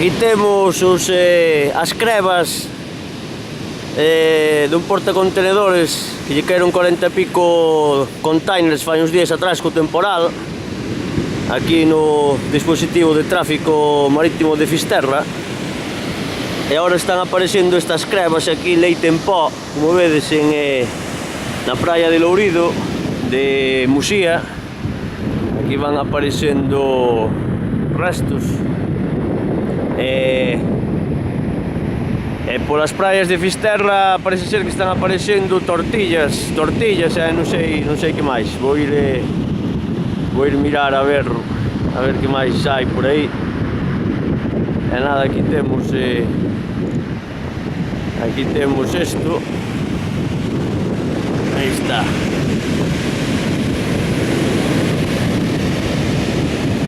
Aquí temos as crebas dun portacontenedores que lle caeron 40 e pico containers fai uns días atrás co temporal aquí no dispositivo de tráfico marítimo de Fisterra, e agora están aparecendo estas crebas aquí, leite en pó, como vedes na praia de Lourido de Muxía. Aquí van aparecendo restos e polas praias de Fisterra parece ser que están aparecendo tortillas, non sei que máis. Vou ir mirar a ver que máis hai por aí. E nada, aquí temos isto. Aí está.